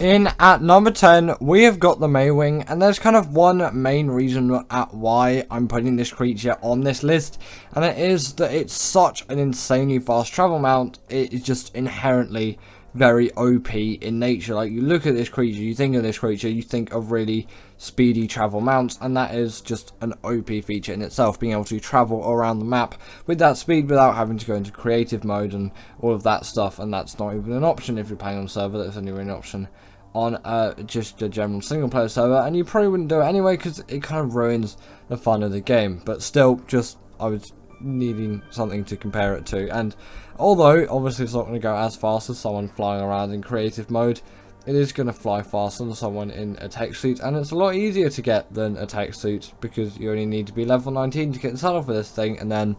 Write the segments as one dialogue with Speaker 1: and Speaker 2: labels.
Speaker 1: In at number 10, we have got the mwing, and there's kind of one main reason at why I'm putting this creature on this list, and it is that it's such an insanely fast travel mount. It is just inherently very OP in nature. Like, you look at this creature, you think of this creature, you think of really speedy travel mounts, and that is just an OP feature in itself, being able to travel around the map with that speed without having to go into creative mode and all of that stuff. And that's not even an option if you're playing on a server. That's only really an option on just a general single player server, and you probably wouldn't do it anyway because it kind of ruins the fun of the game. But still, just I was needing something to compare it to, and although obviously it's not going to go as fast as someone flying around in creative mode, it is going to fly faster than someone in a tech suit, and it's a lot easier to get than a tech suit because you only need to be level 19 to get the saddle for this thing, and then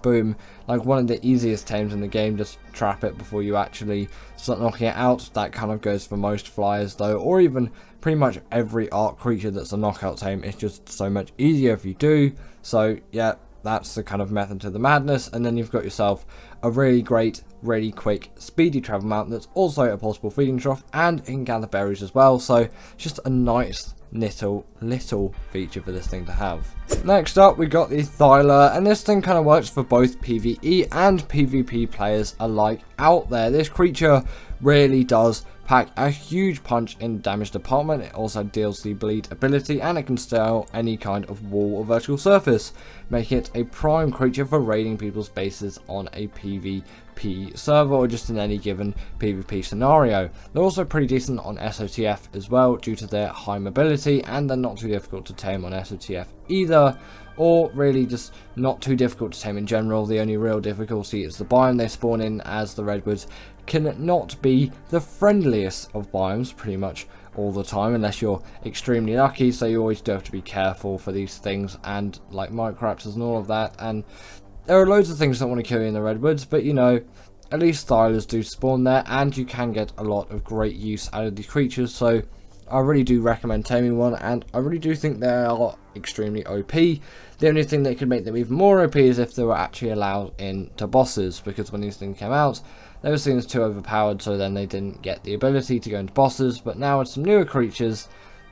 Speaker 1: boom, like one of the easiest tames in the game. Just trap it before you actually start knocking it out. That kind of goes for most flyers though, or even pretty much every Ark creature that's a knockout tame. It's just so much easier if you do. So yeah, that's the kind of method to the madness. And then you've got yourself a really great, really quick, speedy travel mount that's also a possible feeding trough, and it can gather berries as well. So just a nice little feature for this thing to have. Next up, we got the Thylacoleo, and this thing kind of works for both PvE and PvP players alike out there. This creature really does pack a huge punch in damage department. It also deals the bleed ability, and it can scale any kind of wall or vertical surface, making it a prime creature for raiding people's bases on a PvP server or just in any given PvP scenario. They're also pretty decent on SOTF as well due to their high mobility, and they're not too difficult to tame on SOTF either, or really just not too difficult to tame in general. The only real difficulty is the biome they spawn in, as the redwoods can not be the friendliest of biomes pretty much all the time unless you're extremely lucky. So you always do have to be careful for these things, and like microraptors and all of that. And there are loads of things that want to kill you in the redwoods, but you know, at least Thylacoleos do spawn there, and you can get a lot of great use out of these creatures. So I really do recommend taming one, and I really do think they are extremely OP. The only thing that could make them even more OP is if they were actually allowed into bosses, because when these things came out, they were seen as too overpowered, so then they didn't get the ability to go into bosses. But now with some newer creatures,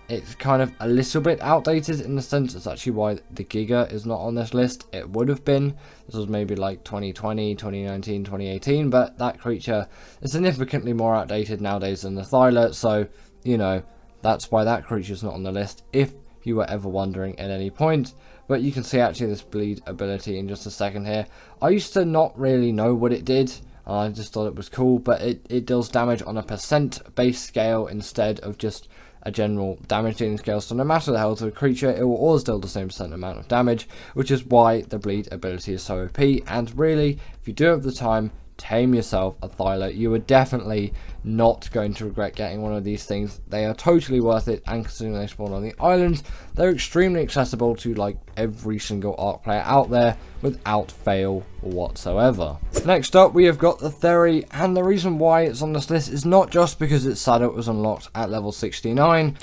Speaker 1: it's kind of a little bit outdated in the sense it's actually why the Giga is not on this list. It would have been. This was maybe like 2020, 2019, 2018, but that creature is significantly more outdated nowadays than the Thylacoleo, so you know, that's why that creature is not on the list, if you were ever wondering at any point. But you can see actually this bleed ability in just a second here. I used to not really know what it did. I just thought it was cool, but it deals damage on a percent base scale instead of just a general damage dealing scale. So no matter the health of the creature, it will always deal the same percent amount of damage, which is why the bleed ability is so OP. And really, if you do have the time, tame yourself a Thylacoleo. You are definitely not going to regret getting one of these things. They are totally worth it, and considering they spawn on the island, they're extremely accessible to like every single Ark player out there without fail whatsoever. Next up, we have got the Therizino, and the reason why it's on this list is not just because its saddle was unlocked at level 69.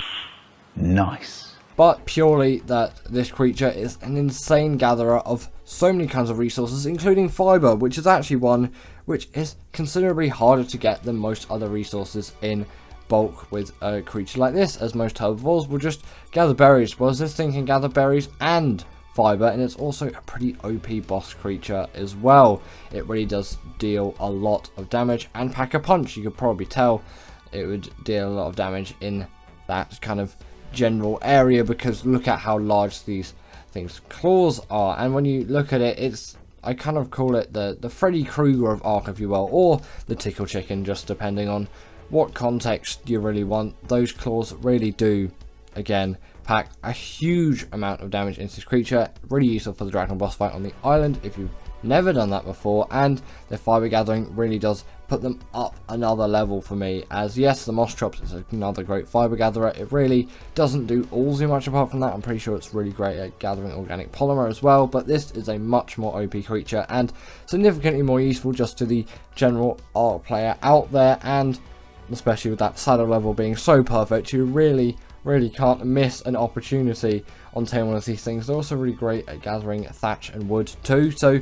Speaker 2: Nice.
Speaker 1: But purely that this creature is an insane gatherer of so many kinds of resources, including fiber, which is actually one which is considerably harder to get than most other resources in bulk with a creature like this, as most herbivores will just gather berries, whereas this thing can gather berries and fiber, and it's also a pretty OP boss creature as well. It really does deal a lot of damage and pack a punch. You could probably tell it would deal a lot of damage in that kind of general area, because look at how large these things' claws are. And when you look at it, it's, I kind of call it the Freddy Krueger of Ark, if you will, or the Tickle Chicken, just depending on what context you really want. Those claws really do, again, pack a huge amount of damage into this creature. Really useful for the dragon boss fight on the island if you've never done that before, and the fiber gathering really does put them up another level for me, as yes, the moss chops is another great fiber gatherer. It really doesn't do all too much apart from that. I'm pretty sure it's really great at gathering organic polymer as well, but this is a much more OP creature and significantly more useful just to the general Ark player out there, and especially with that saddle level being so perfect, you really can't miss an opportunity on taming one of these things. They're also really great at gathering thatch and wood too, so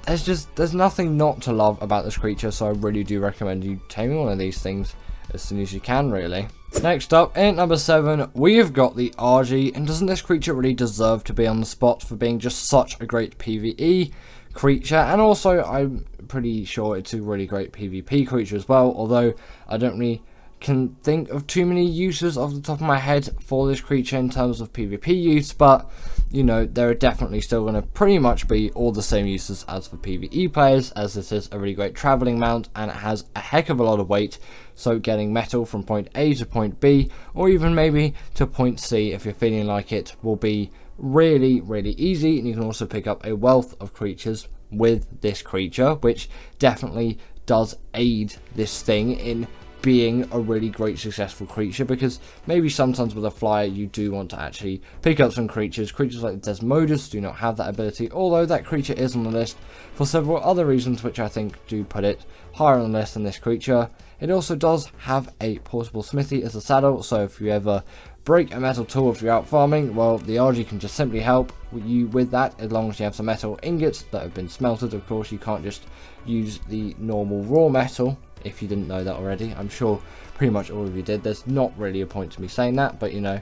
Speaker 1: there's nothing not to love about this creature. So I really do recommend you taming one of these things as soon as you can, really. Next up, in number 7, we have got the Argy, and doesn't this creature really deserve to be on the spot for being just such a great PvE creature? And also, I'm pretty sure it's a really great PvP creature as well, although I don't really can think of too many uses off the top of my head for this creature in terms of PvP use, but you know, there are definitely still going to pretty much be all the same uses as for PvE players, as this is a really great traveling mount and it has a heck of a lot of weight, so getting metal from point A to point B, or even maybe to point C if you're feeling like it, will be really easy. And you can also pick up a wealth of creatures with this creature, which definitely does aid this thing in being a really great successful creature, because maybe sometimes with a flyer you do want to actually pick up some creatures. Creatures like Desmodus do not have that ability, although that creature is on the list for several other reasons which I think do put it higher on the list than this creature. It also does have a portable smithy as a saddle, so if you ever break a metal tool if you're out farming, well, the Argy can just simply help you with that, as long as you have some metal ingots that have been smelted. Of course, you can't just use the normal raw metal, if you didn't know that already. I'm sure pretty much all of you did. There's not really a point to me saying that, but you know,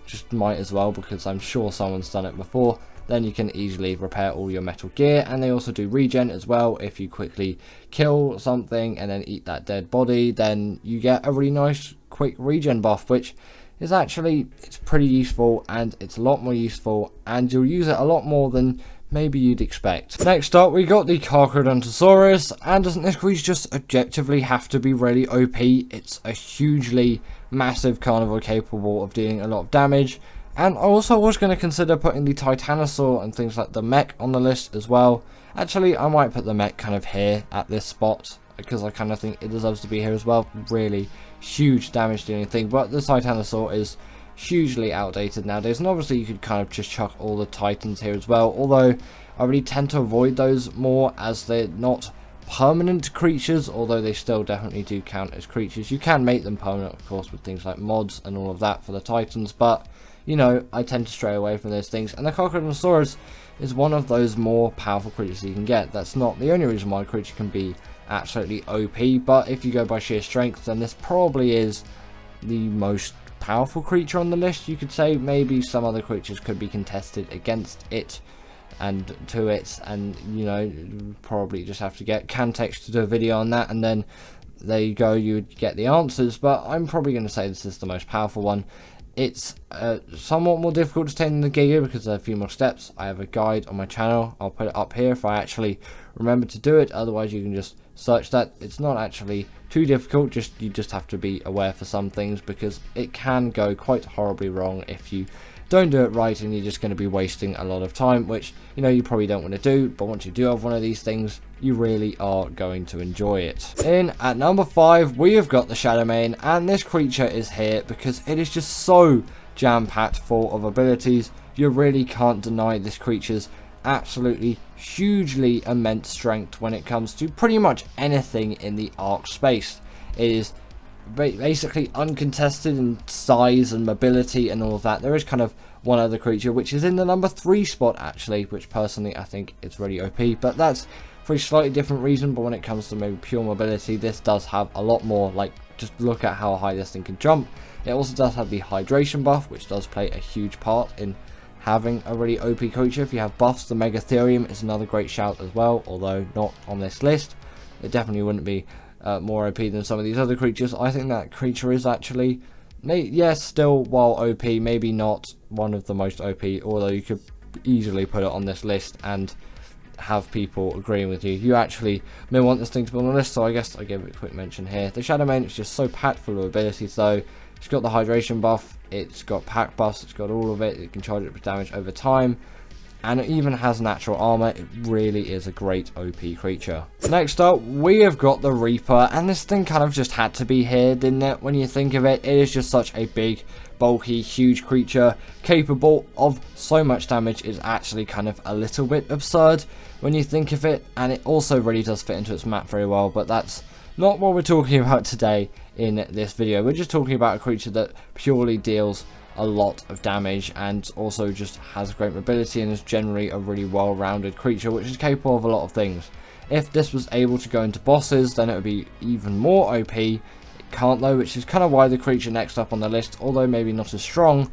Speaker 1: just might as well, because I'm sure someone's done it before. Then you can easily repair all your metal gear, and they also do regen as well. If you quickly kill something and then eat that dead body, then you get a really nice quick regen buff, which is actually, it's pretty useful, and it's a lot more useful, and you'll use it a lot more than maybe you'd expect. Next up, we got the cronosaurus, and doesn't this creature just objectively have to be really OP? It's a hugely massive carnivore capable of dealing a lot of damage. And I also was going to consider putting the Thylacoleo and things like the mech on the list as well. Actually, I might put the mech kind of here at this spot, because I kind of think it deserves to be here as well. Really huge damage dealing thing, but the Thylacoleo is hugely outdated nowadays, and obviously you could kind of just chuck all the titans here as well, although I really tend to avoid those more as they're not permanent creatures, although they still definitely do count as creatures. You can make them permanent, of course, with things like mods and all of that for the titans, but you know, I tend to stray away from those things. And the cronosaurus is one of those more powerful creatures you can get. That's not the only reason why a creature can be absolutely OP, but if you go by sheer strength, then this probably is the most powerful creature on the list. You could say maybe some other creatures could be contested against it and to it, and you know, probably just have to get Cantex to do a video on that, and then there you go, you would get the answers. But I'm probably going to say this is the most powerful one. It's somewhat more difficult to tame than the Giga because there are a few more steps. I have a guide on my channel. I'll put it up here if I actually remember to do it. Otherwise, you can just search that. It's not actually too difficult. You just have to be aware for some things, because it can go quite horribly wrong if you don't do it right, and you're just going to be wasting a lot of time, which you know you probably don't want to do. But once you do have one of these things, you really are going to enjoy it. In at number 5, we have got the Shadowmane, and this creature is here because it is just so jam-packed full of abilities. You really can't deny this creature's absolutely hugely immense strength when it comes to pretty much anything in the Ark space. It is basically uncontested in size and mobility and all of that. There is kind of one other creature which is in the number 3 spot actually, which personally I think it's really OP, but that's for a slightly different reason. But when it comes to maybe pure mobility, this does have a lot more. Like, just look at how high this thing can jump. It also does have the hydration buff, which does play a huge part in having a really OP creature. If you have buffs, the Megatherium is another great shout as well, although not on this list. It definitely wouldn't be more OP than some of these other creatures. I think that creature is actually, yes, still while OP, maybe not one of the most OP, although you could easily put it on this list and have people agreeing with you. You actually may want this thing to be on the list, so I guess I give it a quick mention here. The Shadowmane is just so packed full of abilities though. It's got the hydration buff, it's got pack buffs, it's got all of it. It can charge it with damage over time, and it even has natural armor. It really is a great OP creature. Next up, we have got the Reaper, and this thing kind of just had to be here, didn't it? When you think of it, it is just such a big, bulky, huge creature capable of so much damage. Is actually kind of a little bit absurd when you think of it, and it also really does fit into its map very well, but that's not what we're talking about today in this video. We're just talking about a creature that purely deals a lot of damage and also just has great mobility and is generally a really well-rounded creature which is capable of a lot of things. If this was able to go into bosses, then it would be even more OP. It can't though, which is kind of why the creature next up on the list, although maybe not as strong,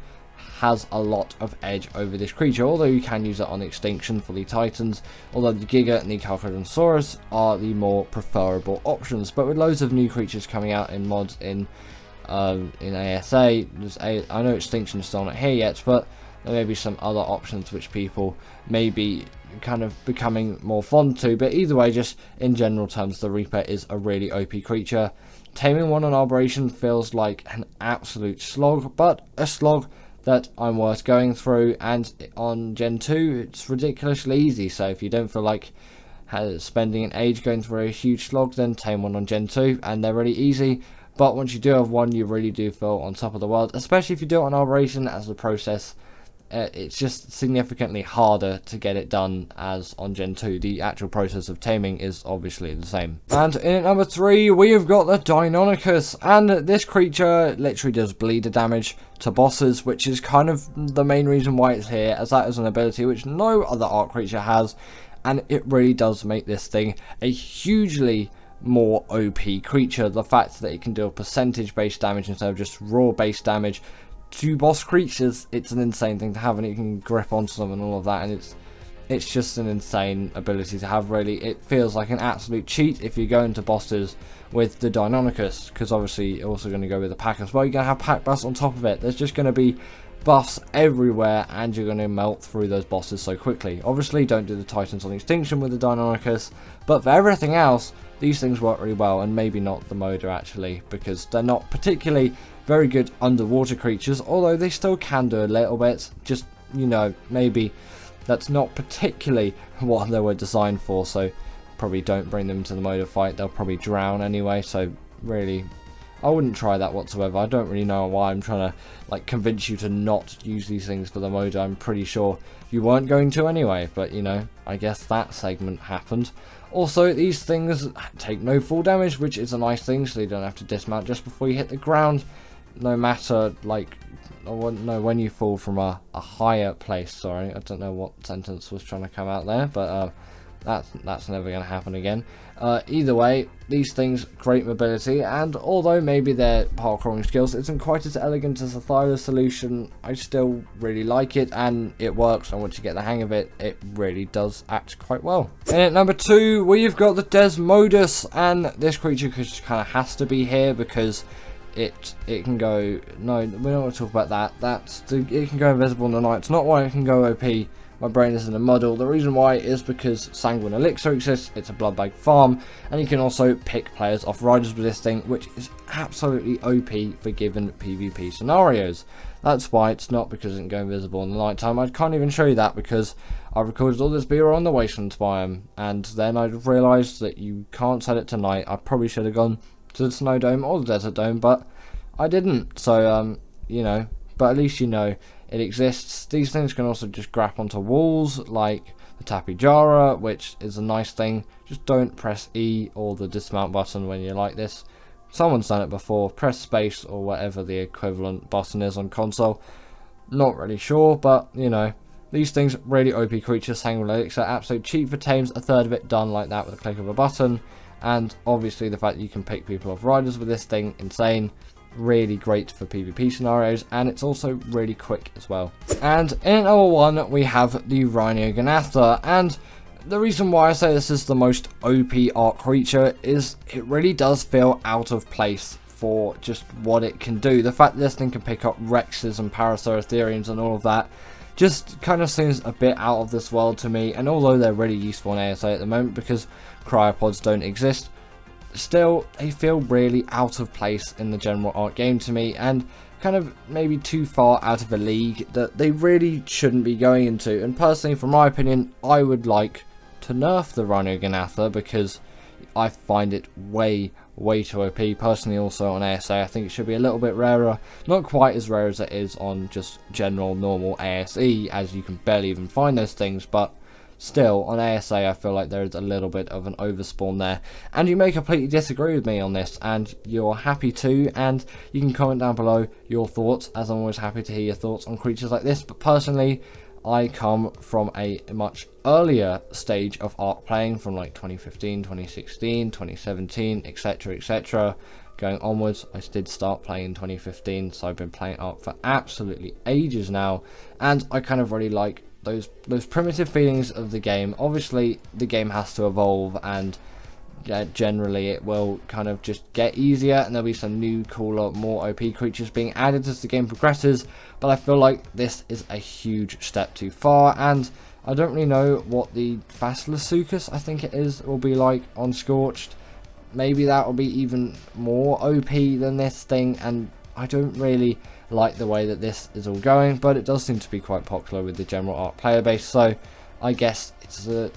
Speaker 1: has a lot of edge over this creature, although you can use it on extinction for the Titans, although the Giga and the cronosaurus are the more preferable options. But with loads of new creatures coming out in mods in ASA, I know extinction is still not here yet, but there may be some other options which people may be kind of becoming more fond to. But either way, just in general terms, the Reaper is a really OP creature. Taming one on Arboration feels like an absolute slog, but a slog that I'm worth going through, and on Gen 2 it's ridiculously easy, so if you don't feel like spending an age going through a huge slog, then tame one on Gen 2 and they're really easy. But once you do have one, you really do feel on top of the world, especially if you do it on Arboration as a process. It's just significantly harder to get it done as on Gen 2. The actual process of taming is obviously the same. And in at number 3, we have got the Deinonychus, and this creature literally does bleeder damage to bosses, which is kind of the main reason why it's here, as that is an ability which no other Ark creature has, and it really does make this thing a hugely more OP creature. The fact that it can do a percentage based damage instead of just raw based damage to boss creatures, it's an insane thing to have, and you can grip onto them and all of that, and it's just an insane ability to have. Really, it feels like an absolute cheat if you go into bosses with the Deinonychus, because obviously you're also going to go with the pack as well. You're going to have pack buffs on top of it. There's just going to be buffs everywhere, and you're going to melt through those bosses so quickly. Obviously, don't do the Titans on extinction with the Deinonychus, but for everything else, these things work really well, and maybe not the Moda actually, because they're not particularly very good underwater creatures, although they still can do a little bit. Just, you know, maybe that's not particularly what they were designed for, so probably don't bring them to the Moda fight. They'll probably drown anyway, so really, I wouldn't try that whatsoever. I don't really know why I'm trying to like convince you to not use these things for the Moda. I'm pretty sure you weren't going to anyway, but you know, I guess that segment happened. Also, these things take no fall damage, which is a nice thing, so you don't have to dismount just before you hit the ground, no matter like, no, when you fall from a higher place. Sorry, I don't know what sentence was trying to come out there, but that's never going to happen again. Either way, these things, great mobility, and although maybe their parkouring skills isn't quite as elegant as the Thylacoleo solution, I still really like it, and it works, and once you get the hang of it, it really does act quite well. And at number 2, we've got the Desmodus, and this creature just kind of has to be here because it can go, no, we don't want to talk about that. It can go invisible in the night. It's not why it can go OP. My brain is in a muddle. The reason why is because Sanguine Elixir exists, it's a blood bag farm, and you can also pick players off riders with this thing, which is absolutely OP for given PvP scenarios. That's why it's not because it can go invisible in the night time. I can't even show you that because I recorded all this B-roll on the Wasteland biome, and then I realised that you can't set it to night. I probably should have gone to the Snow Dome or the Desert Dome, but I didn't. So, you know, but at least you know it exists. These things can also just grab onto walls, like the Tapijara, which is a nice thing. Just don't press E or the dismount button when you like this. Someone's done it before. Press space or whatever the equivalent button is on console. Not really sure, but, you know, these things, really OP creatures. Sanguine Elixir, absolute cheap for tames. A third of it done like that with a click of a button. And obviously the fact that you can pick people off riders with this thing, insane. Really great for PvP scenarios, and it's also really quick as well. And in number 1, we have the Rhynio gatha, and the reason why I say this is the most OP Ark creature is it really does feel out of place for just what it can do. The fact that this thing can pick up Rexes and Parasauritherians and all of that just kind of seems a bit out of this world to me, and although they're really useful in ASA at the moment because cryopods don't exist, still they feel really out of place in the general Ark game to me, and kind of maybe too far out of a league that they really shouldn't be going into. And personally, from my opinion, I would like to nerf the Rhynio gatha because I find it way too OP. Personally, also on ASA, I think it should be a little bit rarer. Not quite as rare as it is on just general normal ASE, as you can barely even find those things, but still, on ASA, I feel like there's a little bit of an overspawn there. And you may completely disagree with me on this, and you're happy to, and you can comment down below your thoughts, as I'm always happy to hear your thoughts on creatures like this. But personally, I come from a much earlier stage of Ark playing, from like 2015, 2016, 2017, etc, etc. going onwards. I did start playing in 2015, so I've been playing Ark for absolutely ages now, and I kind of really like those primitive feelings of the game. Obviously, the game has to evolve, and generally it will kind of just get easier, and there'll be some new, cooler, more OP creatures being added as the game progresses, but I feel like this is a huge step too far, and I don't really know what the Thylacoleo, I think it is, will be like on Scorched. Maybe that will be even more OP than this thing, and I don't really like the way that this is all going, but it does seem to be quite popular with the general Ark player base, so I guess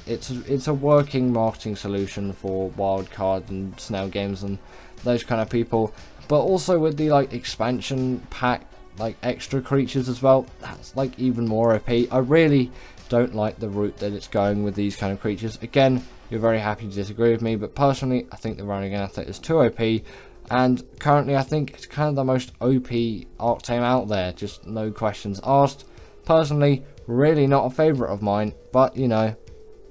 Speaker 1: it's a working marketing solution for wildcard and snail games and those kind of people. But also with the like expansion pack, like extra creatures as well, that's like even more OP. I really don't like the route that it's going with these kind of creatures. Again, you're very happy to disagree with me, but personally I think the Rhynio gatha is too OP, and currently I think it's kind of the most OP Ark Tame out there, just no questions asked. Personally, really not a favourite of mine, but you know,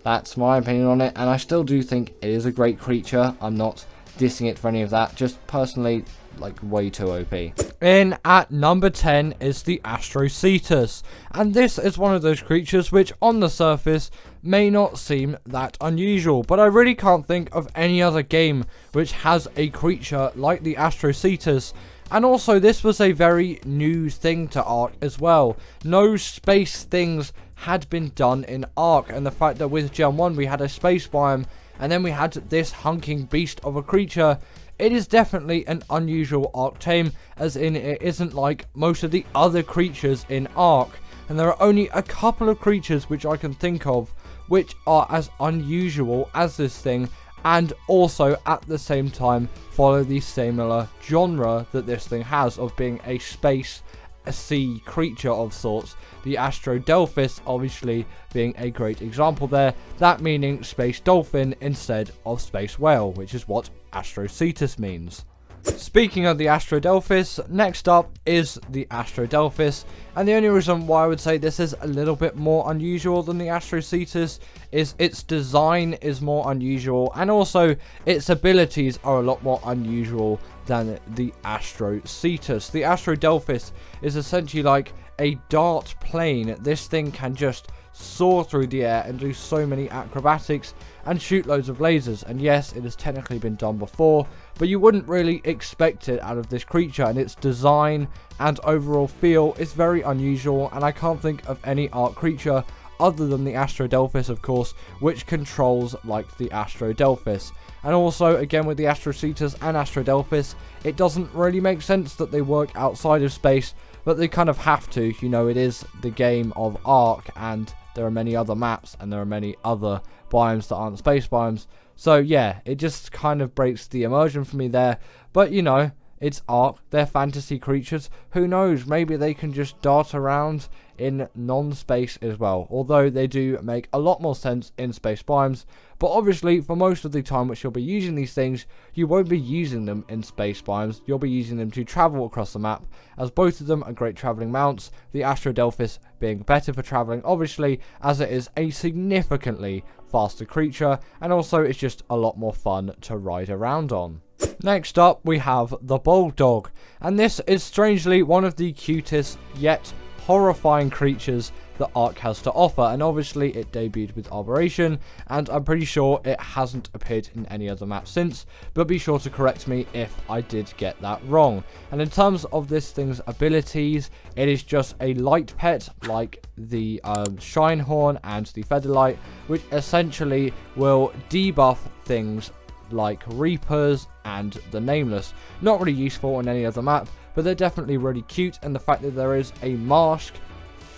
Speaker 1: that's my opinion on it, and I still do think it is a great creature. I'm not dissing it for any of that, just personally like way too OP.
Speaker 3: In at number 10 is the Astrocetus, and this is one of those creatures which on the surface may not seem that unusual, but I really can't think of any other game which has a creature like the Astrocetus. And also, this was a very new thing to Ark as well. No space things had been done in Ark, and the fact that with Gen 1 we had a space biome, and then we had this hunking beast of a creature, it is definitely an unusual Ark Tame, as in it isn't like most of the other creatures in Ark. And there are only a couple of creatures which I can think of which are as unusual as this thing, and also at the same time follow the similar genre that this thing has of being a sea creature of sorts. The Astrodelphis obviously being a great example there, that meaning space dolphin instead of space whale, which is what Astrocetus means. Speaking of the Astrodelphis, next up is the Astrodelphis, and the only reason why I would say this is a little bit more unusual than the Astrocetus is its design is more unusual, and also its abilities are a lot more unusual than the Astrocetus. The Astrodelphis is essentially like a dart plane. This thing can just soar through the air and do so many acrobatics and shoot loads of lasers, and yes, it has technically been done before, but you wouldn't really expect it out of this creature, and its design and overall feel is very unusual, and I can't think of any Ark creature other than the Astrodelphis, of course, which controls like the Astrodelphis. And also, again, with the Astrocetus and Astrodelphis, it doesn't really make sense that they work outside of space, but they kind of have to. You know, it is the game of Ark, and there are many other maps, and there are many other biomes that aren't space biomes. So yeah, it just kind of breaks the immersion for me there. But you know, it's Ark, they're fantasy creatures. Who knows, maybe they can just dart around in non-space as well. Although they do make a lot more sense in space biomes. But obviously, for most of the time which you'll be using these things, you won't be using them in space biomes. You'll be using them to travel across the map, as both of them are great travelling mounts. The Astrodelphis being better for travelling, obviously, as it is a significantly faster creature, and also it's just a lot more fun to ride around on. Next up, we have the Bulldog, and this is strangely one of the cutest yet horrifying creatures that Ark has to offer, and obviously it debuted with Arboration, and I'm pretty sure it hasn't appeared in any other map since, but be sure to correct me if I did get that wrong. And in terms of this thing's abilities, it is just a light pet like the Shinehorn and the Featherlight, which essentially will debuff things like Reapers and the Nameless. Not really useful on any other map, but they're definitely really cute, and the fact that there is a mask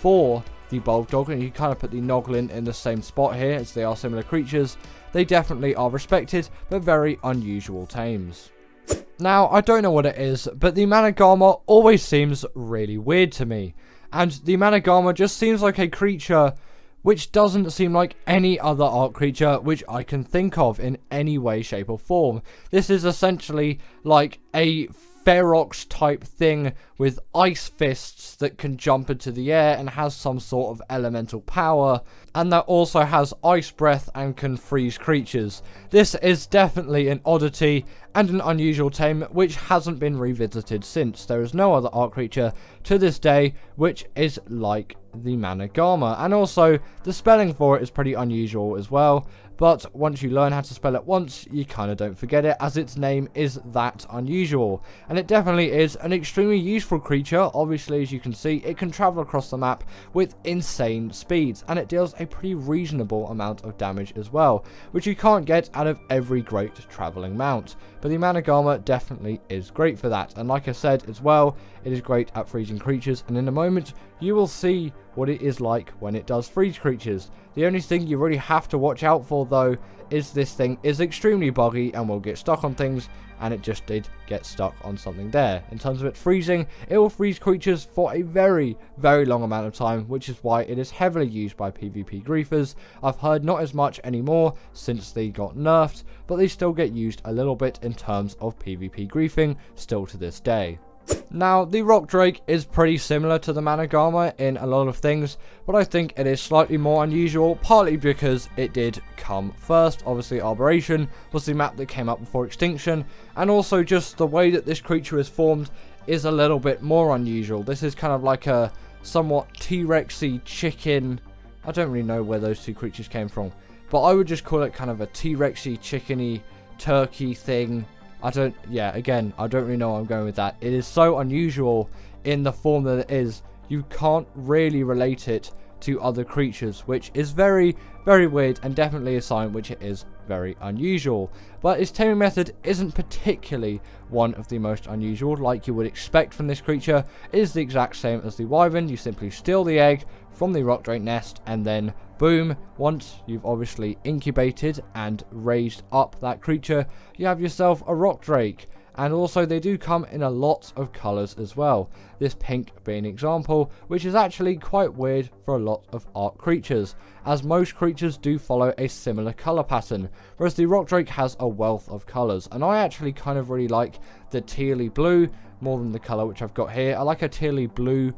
Speaker 3: for the Bulldog, and you kind of put the Noglin in the same spot here as they are similar creatures, they definitely are respected but very unusual tames. Now, I don't know what it is, but the Managama always seems really weird to me, and the Managama just seems like a creature which doesn't seem like any other Ark creature which I can think of in any way, shape or form. This is essentially like a Ferox type thing with ice fists that can jump into the air and has some sort of elemental power, and that also has ice breath and can freeze creatures. This is definitely an oddity, and an unusual tame which hasn't been revisited since. There is no other Ark creature to this day which is like the Managama, and also the spelling for it is pretty unusual as well, but once you learn how to spell it once, you kind of don't forget it, as its name is that unusual. And it definitely is an extremely useful creature. Obviously, as you can see, it can travel across the map with insane speeds, and it deals a pretty reasonable amount of damage as well, which you can't get out of every great traveling mount. But the Managama definitely is great for that, and like I said as well, it is great at freezing creatures, and in a moment you will see what it is like when it does freeze creatures. The only thing you really have to watch out for though is this thing is extremely buggy and will get stuck on things, and it just did get stuck on something there. In terms of it freezing, it will freeze creatures for a very, very long amount of time, which is why it is heavily used by PvP griefers. I've heard not as much anymore since they got nerfed, but they still get used a little bit in terms of PvP griefing still to this day. Now, the Rock Drake is pretty similar to the Managama in a lot of things, but I think it is slightly more unusual, partly because it did come first. Obviously, Arboration was the map that came up before Extinction, and also just the way that this creature is formed is a little bit more unusual. This is kind of like a somewhat T-Rexy chicken. I don't really know where those two creatures came from, but I would just call it kind of a T-Rexy, chickeny, turkey thing. I don't really know where I'm going with that. It is so unusual in the form that it is, you can't really relate it to other creatures, which is very, very weird, and definitely a sign which it is very unusual. But its taming method isn't particularly one of the most unusual, like you would expect from this creature. It is the exact same as the Wyvern. You simply steal the egg from the Rock Drake nest, and then boom, once you've obviously incubated and raised up that creature, you have yourself a Rock Drake. And also they do come in a lot of colours as well, this pink being an example, which is actually quite weird for a lot of Ark creatures, as most creatures do follow a similar colour pattern, whereas the Rock Drake has a wealth of colours. And I actually kind of really like the tealy blue more than the colour which I've got here. I like a tealy blue,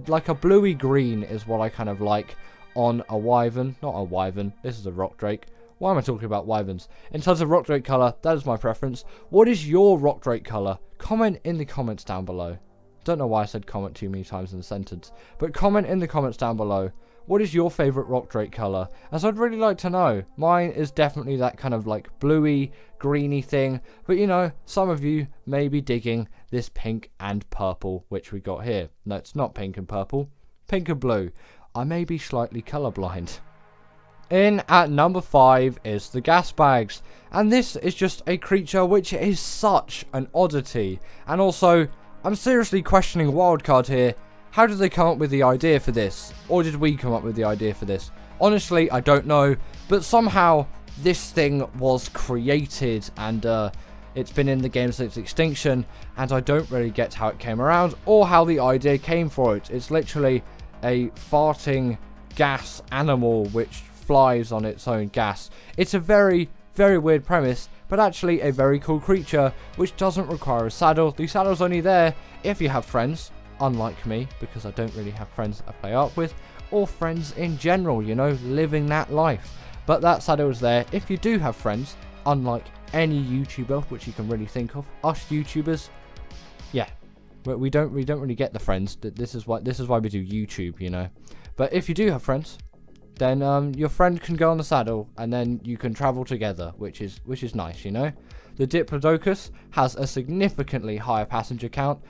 Speaker 3: like a bluey green is what I kind of like on a Wyvern. Not a Wyvern, this is a Rock Drake. Why am I talking about Wyverns? In terms of Rock Drake colour, that is my preference. What is your Rock Drake colour? Comment in the comments down below. Don't know why I said comment too many times in the sentence, but comment in the comments down below. What is your favourite Rock Drake colour? As I'd really like to know. Mine is definitely that kind of like bluey, greeny thing, but you know, some of you may be digging this pink and purple which we got here. No, it's not pink and purple, pink and blue. I may be slightly colourblind. In at number 5 is the Gasbags, and this is just a creature which is such an oddity. And also, I'm seriously questioning Wildcard here. How did they come up with the idea for this? Or did we come up with the idea for this? Honestly, I don't know, but somehow this thing was created, and it's been in the game since Extinction, and I don't really get how it came around or how the idea came for it. It's literally a farting gas animal which flies on its own gas. It's a very, very weird premise, but actually a very cool creature which doesn't require a saddle. The saddle's only there if you have friends, unlike me, because I don't really have friends I play Ark with, or friends in general, you know, living that life. But that saddle is there if you do have friends, unlike any YouTuber which you can really think of. Us YouTubers, yeah, we don't really get the friends. This is why we do YouTube, you know. But if you do have friends, then your friend can go on the saddle, and then you can travel together, which is nice, you know. The Diplodocus has a significantly higher passenger count,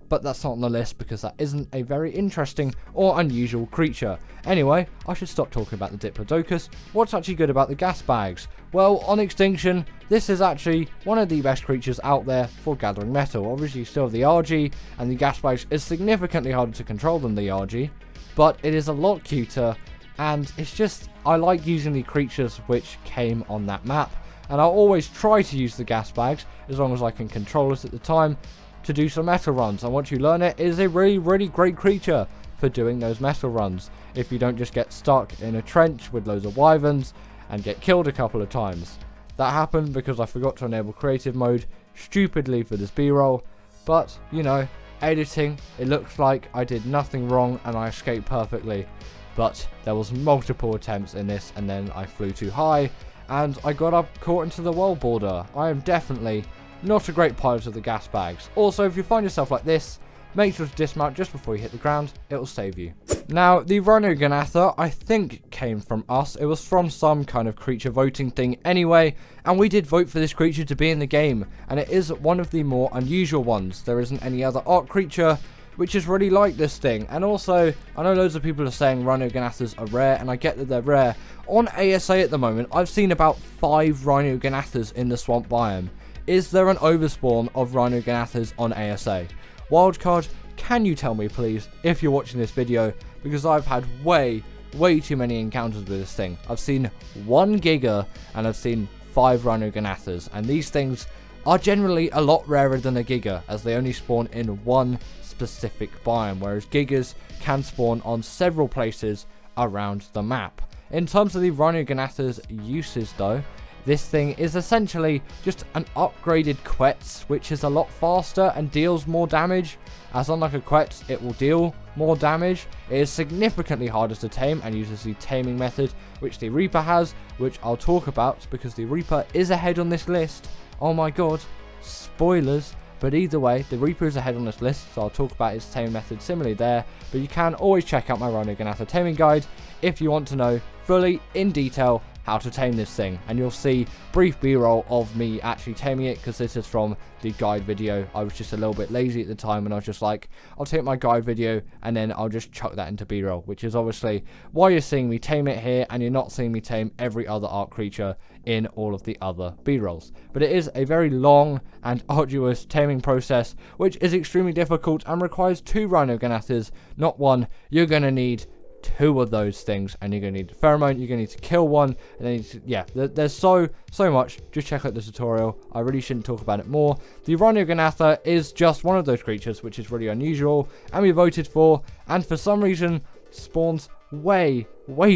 Speaker 3: but that's not on the list because that isn't a very interesting or unusual creature. Anyway, I should stop talking about the Diplodocus. What's actually good about the Gasbags? Well, on Extinction, this is actually one of the best creatures out there for gathering metal. Obviously, you still have the Argy, and the Gasbags is significantly harder to control than the Argy, but it is a lot cuter. And it's just, I like using the creatures which came on that map. And I'll always try to use the Gasbags, as long as I can control it at the time, to do some metal runs. And once you learn it, it is a really, really great creature for doing those metal runs. If you don't just get stuck in a trench with loads of Wyverns and get killed a couple of times. That happened because I forgot to enable creative mode, stupidly, for this B-roll. But, you know, editing, it looks like I did nothing wrong and I escaped perfectly. But there was multiple attempts in this, and then I flew too high and I got up caught into the world border. I am definitely not a great pilot of the Gasbags. Also, if you find yourself like this, make sure to dismount just before you hit the ground, it will save you. Now, the Rhynio gatha, I think, came from us. It was from some kind of creature voting thing anyway, and we did vote for this creature to be in the game, and it is one of the more unusual ones. There isn't any other Ark creature which is really like this thing. And also, I know loads of people are saying Rhynio gathas are rare, and I get that they're rare. On ASA at the moment, I've seen about 5 Rhynio gathas in the swamp biome. Is there an overspawn of Rhynio gathas on ASA? Wildcard, can you tell me please, if you're watching this video, because I've had way too many encounters with this thing. I've seen 1 Giga, and I've seen 5 Rhynio gathas, and these things are generally a lot rarer than a Giga, as they only spawn in one specific biome, whereas Gigas can spawn on several places around the map. In terms of the Rhynio gatha's uses though, this thing is essentially just an upgraded Quetz, which is a lot faster and deals more damage. As unlike a Quetz, it will deal more damage. It is significantly harder to tame and uses the taming method, which the Reaper has, which I'll talk about because the Reaper is ahead on this list. Oh my god, spoilers. But either way, the Reaper is ahead on this list, so I'll talk about its taming method similarly there. But you can always check out my Rhynio gatha taming guide if you want to know fully, in detail, how to tame this thing. And you'll see brief b-roll of me actually taming it, because this is from the guide video. I was just a little bit lazy at the time, and I was just like, I'll take my guide video and then I'll just chuck that into b-roll, which is obviously why you're seeing me tame it here, and you're not seeing me tame every other Ark creature in all of the other b-rolls. But it is a very long and arduous taming process, which is extremely difficult and requires 2 Rhynio gathas, not 1. You're going to need 2 of those things, and you're going to need pheromone, you're going to need to kill 1, and then yeah, there's so much. Just check out the tutorial. I really shouldn't talk about it more. The Rhynio gatha is just one of those creatures which is really unusual, and we voted for, and for some reason spawns way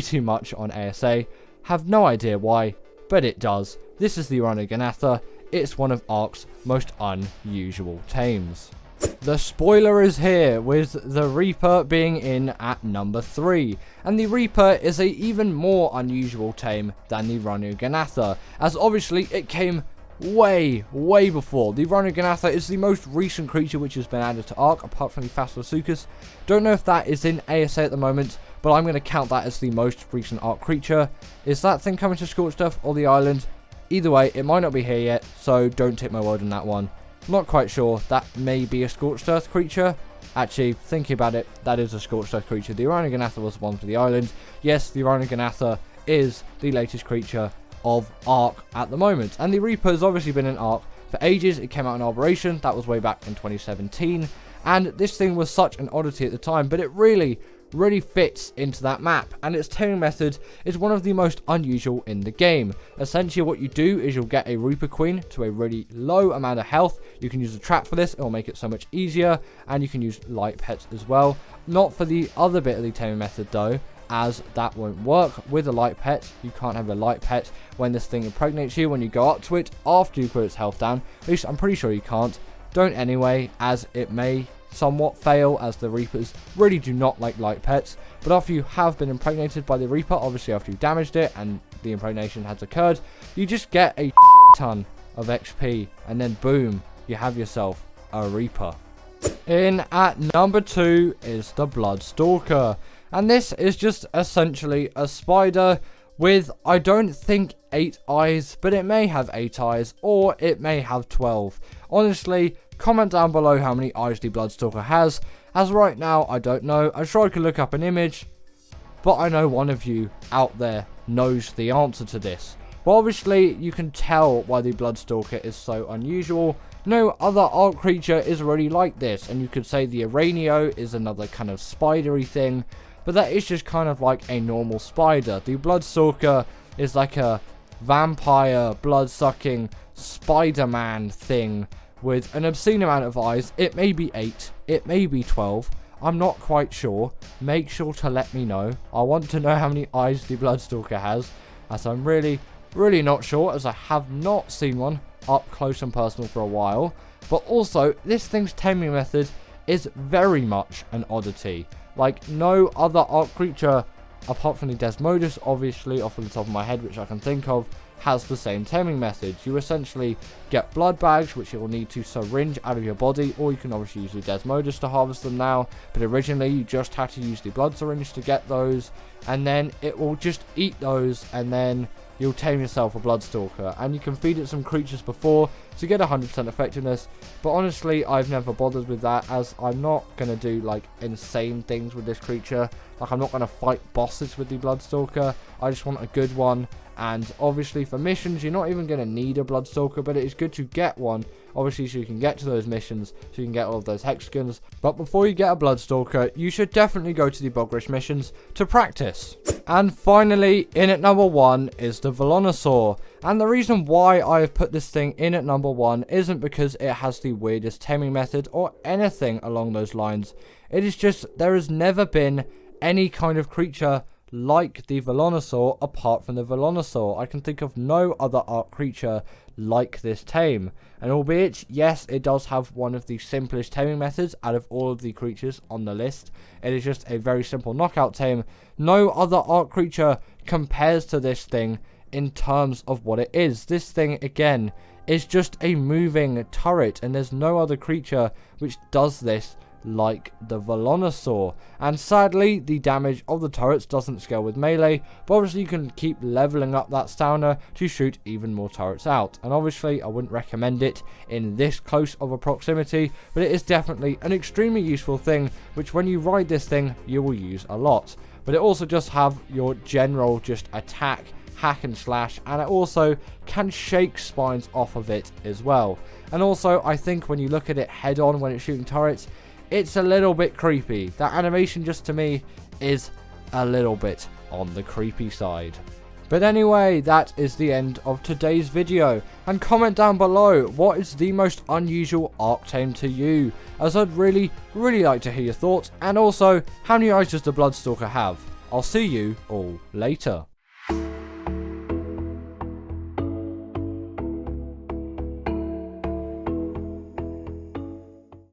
Speaker 3: too much on ASA. Have no idea why, but it does. This is the Rhynio gatha. It's one of Ark's most unusual tames. The spoiler is here, with the Reaper being in at number 3, and the Reaper is a even more unusual tame than the Rhynio gatha, as obviously it came way before. The Rhynio gatha is the most recent creature which has been added to Ark, apart from the Thylacoleo. Don't know if that is in ASA at the moment, but I'm going to count that as the most recent Ark creature. Is that thing coming to Scorched Earth or the island? Either way, it might not be here yet, so don't take my word on that one. Not quite sure. That may be a Scorched Earth creature. Actually, thinking about it, that is a Scorched Earth creature. The Rhynio gatha was the one for the island. Yes, the Rhynio gatha is the latest creature of Ark at the moment. And the Reaper has obviously been in Ark for ages. It came out in Arboration. That was way back in 2017. And this thing was such an oddity at the time, but it really fits into that map, and its taming method is one of the most unusual in the game. Essentially what you do is you'll get a Reaper Queen to a really low amount of health. You can use a trap for this, it will make it so much easier, and you can use light pets as well. Not for the other bit of the taming method though, as that won't work with a light pet. You can't have a light pet when this thing impregnates you when you go up to it after you put its health down. At least I'm pretty sure you can't. Don't anyway, as it may somewhat fail, as the Reapers really do not like light pets. But after you have been impregnated by the Reaper, obviously after you damaged it and the impregnation has occurred, you just get a ton of XP, and then boom, you have yourself a Reaper. In at number 2 is the Bloodstalker, and this is just essentially a spider with, I don't think 8 eyes, but it may have 8 eyes, or it may have 12. Honestly, comment down below how many eyes the Bloodstalker has, as right now I don't know. I'm sure I could look up an image, but I know one of you out there knows the answer to this. Well, obviously you can tell why the Bloodstalker is so unusual. No other Ark creature is really like this, and you could say the Rhynio is another kind of spidery thing, but that is just kind of like a normal spider. The Bloodstalker is like a vampire, blood-sucking Spider-Man thing with an obscene amount of eyes. It may be 8, it may be 12, I'm not quite sure. Make sure to let me know. I want to know how many eyes the Bloodstalker has, as I'm really not sure, as I have not seen one up close and personal for a while. But also, this thing's taming method is very much an oddity. Like no other Ark creature, apart from the Desmodus, obviously off the top of my head, which I can think of, has the same taming method. You essentially get blood bags, which you will need to syringe out of your body, or you can obviously use the Desmodus to harvest them now, but originally you just had to use the blood syringe to get those, and then it will just eat those, and then you'll tame yourself a Bloodstalker, and you can feed it some creatures before to get 100% effectiveness, but honestly I've never bothered with that, as I'm not going to do like insane things with this creature. Like, I'm not going to fight bosses with the Bloodstalker. I just want a good one. And obviously for missions, you're not even going to need a Bloodstalker, but it is good to get one, obviously, so you can get to those missions, so you can get all of those hexagons. But before you get a Bloodstalker, you should definitely go to the Bogrish missions to practice. And finally, in at number 1 is the Velonasaur. And the reason why I have put this thing in at number 1 isn't because it has the weirdest taming method or anything along those lines. It is just, there has never been any kind of creature like the Velonasaur apart from the Velonasaur. I can think of no other Ark creature like this tame. And albeit, yes, it does have one of the simplest taming methods out of all of the creatures on the list. It is just a very simple knockout tame. No other Ark creature compares to this thing in terms of what it is. This thing, again, is just a moving turret, and there's no other creature which does this like the Velonasaur. And sadly, the damage of the turrets doesn't scale with melee, but obviously you can keep leveling up that stamina to shoot even more turrets out. And obviously I wouldn't recommend it in this close of a proximity, but it is definitely an extremely useful thing, which when you ride this thing you will use a lot. But it also just have your general just attack, hack and slash, and it also can shake spines off of it as well. And also, I think when you look at it head on when it's shooting turrets, it's a little bit creepy. That animation, just to me, is a little bit on the creepy side. But anyway, that is the end of today's video. And comment down below, what is the most unusual Ark tame to you? As I'd really like to hear your thoughts. And also, how many eyes does the Bloodstalker have? I'll see you all later.